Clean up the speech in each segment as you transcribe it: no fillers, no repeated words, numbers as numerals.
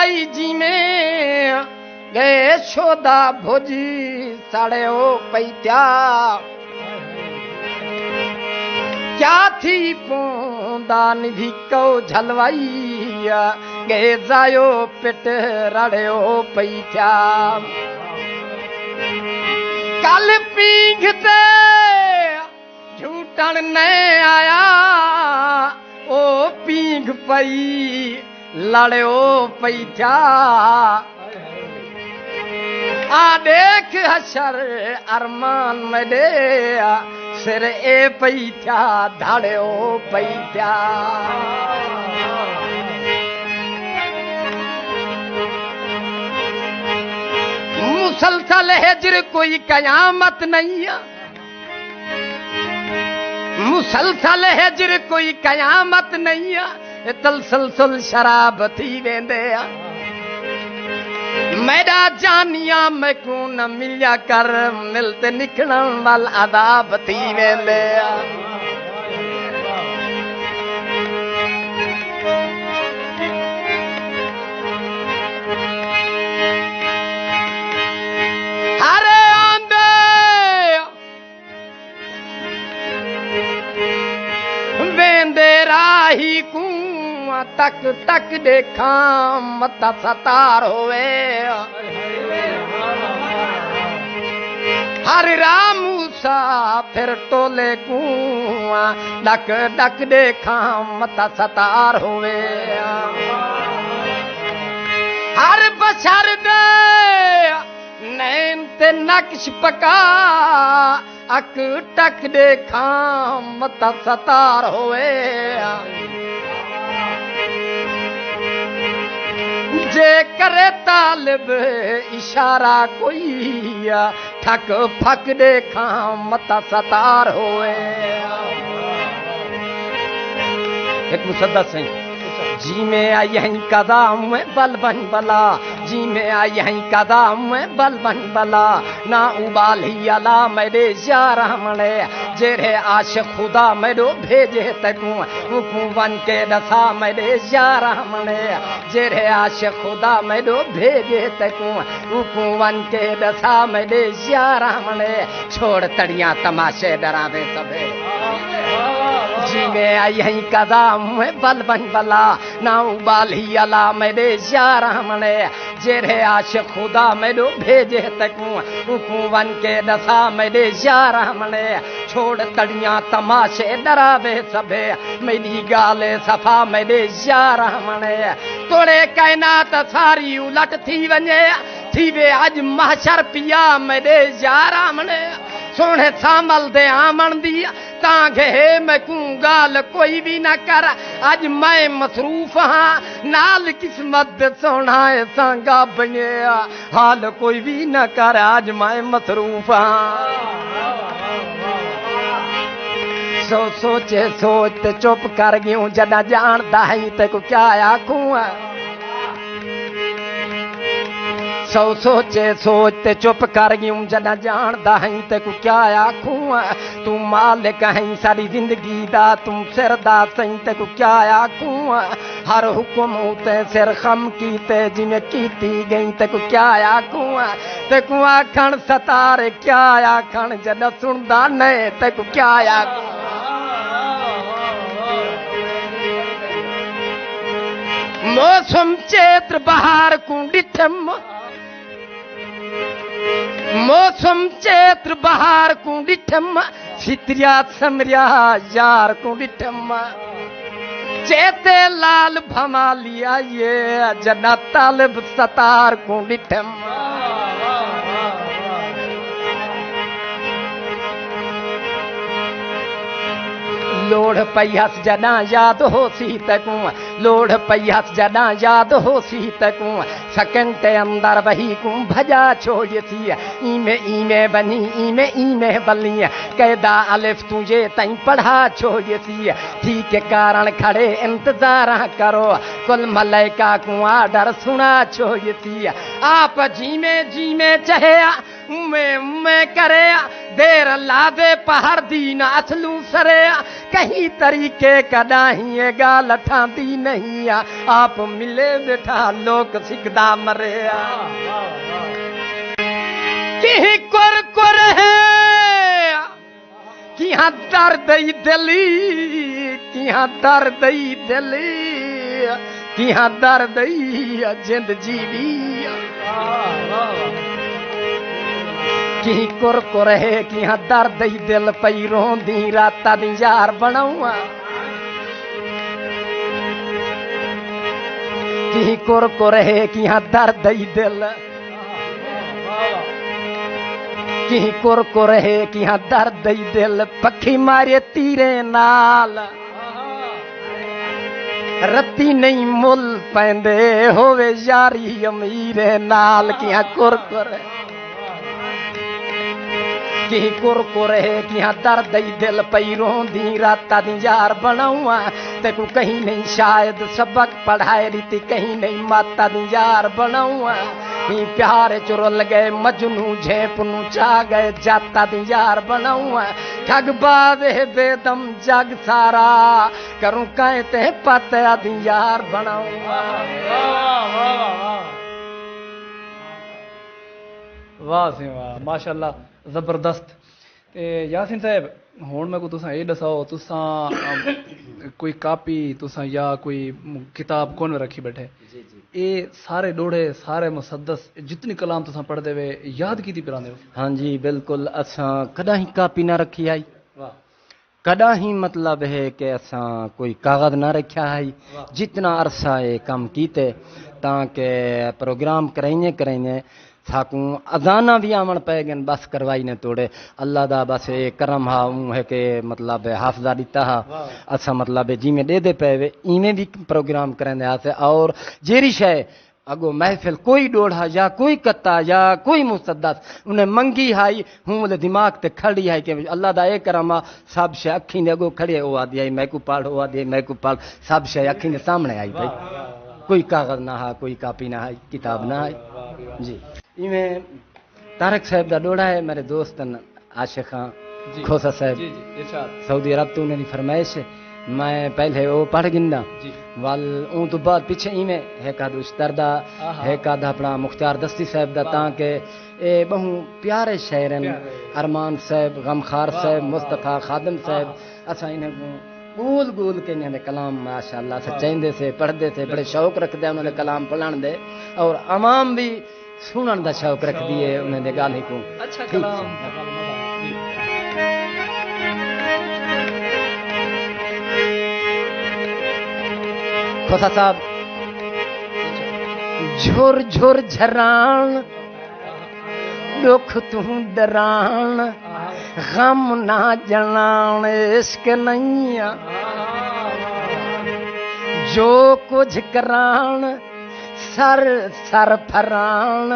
आई जी में गए शोदा भोजी साड़े ओ पैत्या क्या थी पोंदा निधि को झलवाइया गए जायो पिट रड़े ओ पैत्या कल पींघते झूठन ने आया ओ पींघ पई लड़े ओ पैठा आ देख हशर अरमान में दे सिर ए पैठा धड़े ओ पैठा मुसलसल हिजर कोई कयामत नहीं है मुसलसल हिजर कोई कयामत नहीं है तलसलसल शराब थी वेंदे मेरा जानिया मैं को न मिलिया कर मिलते निकलन वाल अदाब थी वेंदे राही कुआं तक तक देखा मता सतार होवे हर रामूसा फिर टोले कुआं डक डक देखा मता सतार होवे हर बशर दे नैन ते नक्श पका अक टक देखा मता सतार होवे जे करे तालिब इशारा कोई ठक फक देखा मता सतार होवे एक मुसद्दस है जी में आई है कदम में बल बन बला जी में आई है कदम में बल बन बला ना उबाल ही अला मेरे यार हमने जेरे आशिक खुदा मेरो भेजे तकू उकू वन के दसा मेरे यार हमने जेरे आशिक खुदा मेरो भेजे तकू उकू वन के दसा मेरे यार हमने छोड़ तड़ियां तमाशे डरावे सबे जी में आई है कदम में बल बन बला ना उबाल ही अला मेरे यार हमने जेरे आशिक खुदा मेरो भेजे तकू उकू वन के दसा मेरे यार हमने छोड़ तड़ियां तमाशे डरावे सबे मेरी गाले सफा मेरे यार हमने तोड़े कायनात सारी उलट थी वने थी वे आज महशर पिया मेरे यार हमने सोने सामल दे आमन दी तांगे मैं कू गाल कोई भी ना कर आज मैं मसरूफ हाँ नाल किस्मत सोना सांगा बने हाल कोई भी ना कर आज मैं मसरूफ हाँ सोचे सोचते चुप कर गयूं जदा जानता है ते को क्या आखूं सोचे सोचते चुप कर गयूं जदा जानदा है ते को क्या आखूं तू मालिक है सारी जिंदगी दा तुम सिरदा सही ते को क्या आखूं हर हुक्म ते सिर खम कीते जिमें कीती गई ते को क्या आखूं ते को आखण सतार क्या आखण जदा सुनदा नहीं ते को क्या आखूं मौसम चैत्र बहार को डिठम मौसम चैत्र बहार को डिठम सितरिया समरिया यार को डिठम चेते लाल भमा लिया ये जना तालब सतार को डिठम लोढ़ पहियस जना याद हो सी तकू लोढ़ पहियस जना याद हो सी तकू सेकंड अंदर वही को भजा छोड़ सी इमे बनी इमे बली कैदा अलिफ तुझे तई पढ़ा छोड़ सी थी के कारण खड़े इंतजार करो कुल मलाइका को आर्डर सुना छोड़ सी आप जी में चहे मैं करे देर ला दे पहर दी ना असलू सरे कहीं तरीके कदा ही गाल ठांदी नहीं आप मिले बैठा लोक सिकदा मरे कि कुर है कि हाँ दर्द दिली कि हाँ दर्द दिली कि हाँ दर्द जिंद जीवी कि कुर है कि हाँ दर्द दिल पई रोंदी राता दी यार बनाऊं कि कुर है कि हाँ दर्द दिल कि कुर है कि हाँ दर्द दिल पखी मारे तीरे नाल रत्ती नहीं मुल पैंदे होवे यारी अमीरे नाल कि हाँ कुर कि कुर है कि हाँ दर्द दिल पई रोंदी राता दी यार बनाऊं ते को कहीं नहीं शायद सबक पढ़ाए रीति कहीं नहीं माता दी यार बनाऊं प्यार चुरल गए मजनू झेपनू चा गए जाता दी यार बनाऊं ठगबा दे बेदम जग सारा करूं कहते पता दी यार बनाऊं वाह सी वाह माशाअल्लाह जबरदस्त ते यासीन साहब हुण मैं को तुसा ये दसाओ तुसा कोई कापी तुसा या कोई किताब कौन रखी बैठे जी जी ये सारे डोड़े सारे मुसद्दस जितनी कलाम तुसा पढ़दे वे याद कीती पिरांदे हो हाँ जी बिल्कुल असा कदा ही कापी ना रखी आई वाह कदा ही मतलब है कि असा कोई कागज ना रखा है जितना अरसा ये काम कीते ताकि प्रोग्राम करेंगे साकू अजाना भी आमन पे गन बस करवाई ने तोड़े अल्लाह दा बस ये करम हा ऊ है के मतलब हाफजा दिता हा असा मतलब जी में दे पे इवें भी प्रोग्राम करेंदे आसे और जेरी शय अगो महफिल कोई डोढ़ा या कोई कत्ता या कोई मुसद्दस उन्हें मंगी हाई हूँ दिमाग ते खड़ी है कि अल्लाह दा ए करम आ सब शय अखी ने अगो खड़े हो आदि आई मैं को पाल हो आदि मैं को पाल सब शय अखी ने सामने आई भाई कोई कागज ना है कोई कापी ना है किताब ना है जी इवें तारक साहब दा डोड़ा है मेरे दोस्तन आशिक खां खोसा साहब जी जी इरशाद सऊदी अरब तो उन्हें फरमाइश मैं पहले वो पढ़ गिंदा जी वाल ऊं तो बाद पीछे इवें है का उस्ताद दा है का अपना मुख्तार दस्ती साहब दा ताकि ए बहु प्यारे शायरन अरमान साहब गमखार साहब मुस्तफा खादम साहब अच्छा इन्हें गोल गोल के इन्हें कलाम माशाअल्लाह सच्चाईंदे से पढ़दे से बड़े शौक रखते उन्होंने कलाम पढ़ाण दे और अवाम भी सुनन दा शौक रख दिए उन्हें गाल ही को अच्छा कलाम खोसा साहब झुर झुर झरान दुख तू डरान गम ना जनान इश्क नहीं जो कुछ करान सर सर फरान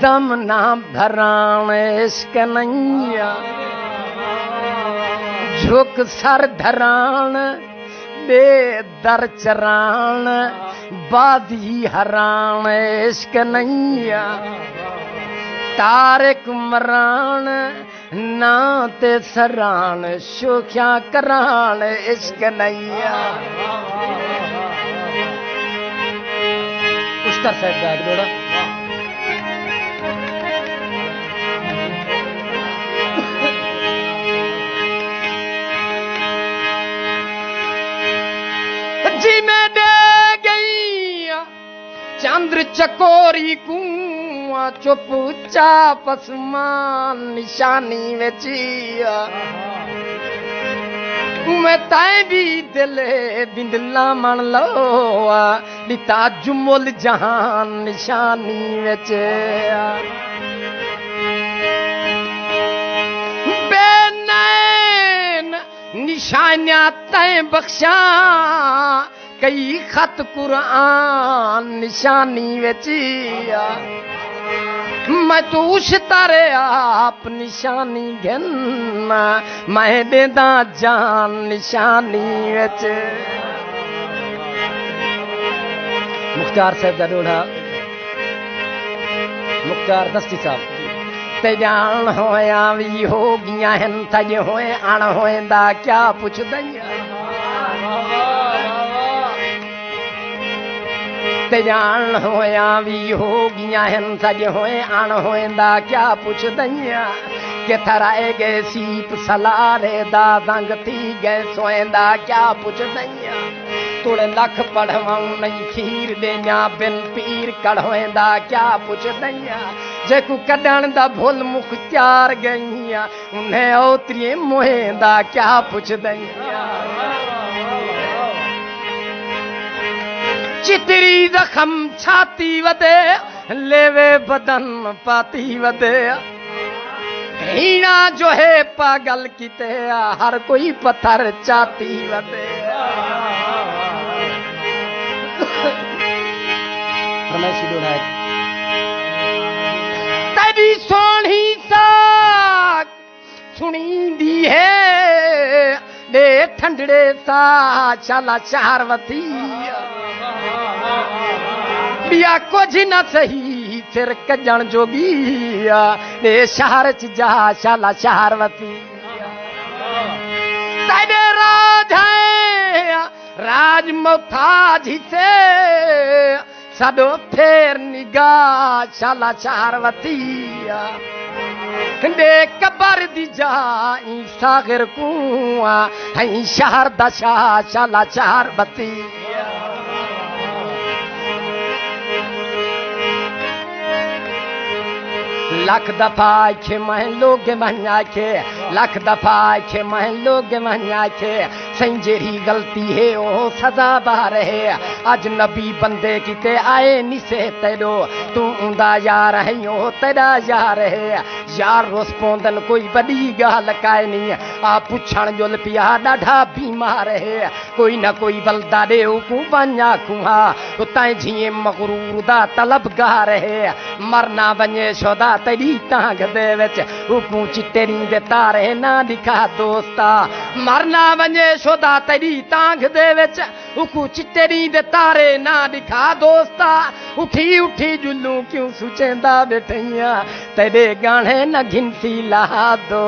दम ना भरान इश्क नहीं झुक सर धरान बेदर चरान बादी हरान इश्क नहीं तारिक मरान ना ते सरान शोख्या करान इश्क नहीं उस्ताद साहब दा डोड़ा जी मैं दे गई चंद्र चकोरी कुआं चुप चाप आसमान निशानी वेचिया मैं ताए भी दिले बिंदला मन लो लिता जुमुल जहान निशानी वेचिया बेनैन निशानियां तय बख्शा कई खत कुरान निशानी वेचिया मैं तो उस तारे आप निशानी गिनना मैं देदा जान निशानी वेच मुख्तार साहब दा डोड़ा मुख्तार दस्ती साहब ते जान होया भी हो गया हैं सज होए अण होएंदा क्या पुछ दइया ते जान होया भी हो गया हैं सज होए अण होएंदा क्या पुछ दइया के थराए गए सीप सलारे दा दंग थी गए सोएंदा क्या पुछ दइया तुड़ लख पढ़वाऊं नहीं खीर देया बिन पीर कढ़ोएंदा क्या पुछ दइया जेकू कढण दा भुल मुख चार गईया उन्हें ओतरी मोहेंदा क्या पुछ दइया चितरी जखम छाती वदे लेवे बदन पाती वदे हीना जो है पागल किते हर कोई पत्थर चाती वदे तेरी सोनी साक सुनी दी है दे ठंडड़े सा चाला चारवती बिया कुछ न सही सिर कजण जोगी दे शहर च जा शाला शहरवती तेरे राज है राज मोथाज से सदो फेर निगाह शाला शहरवती दे कबर दी जाई सागर कुआ हई शहर दशा शाला शहरवती लख दफा खे मैं लोग मन्या खे लख दफा खे मैं लोग मन्या खे संजेरी गलती है ओ सजा बार है अजनबी बंदे किते आए निसे तेरो तू उंदा यार है ओ तेरा यार है यार रोस पोंदन कोई बड़ी गाल काए नहीं आ पुछण जुल पिया डाढ़ा बीमार है कोई ना कोई बलदा दे को बन्या खुहा उताए झिए मगरूर दा तलबगार है मरना बने शोदा तेरी टांग दे विच उकू चिट्टेरी दे तारे ना दिखा दोस्ता मरना बने शोदा तेरी टांग दे विच उकू चिट्टेरी दे तारे ना दिखा दोस्ता उठी उठी जुल्लू क्यों सुचेंदा बैठिया तेरे गाने न घिनसी ला दो।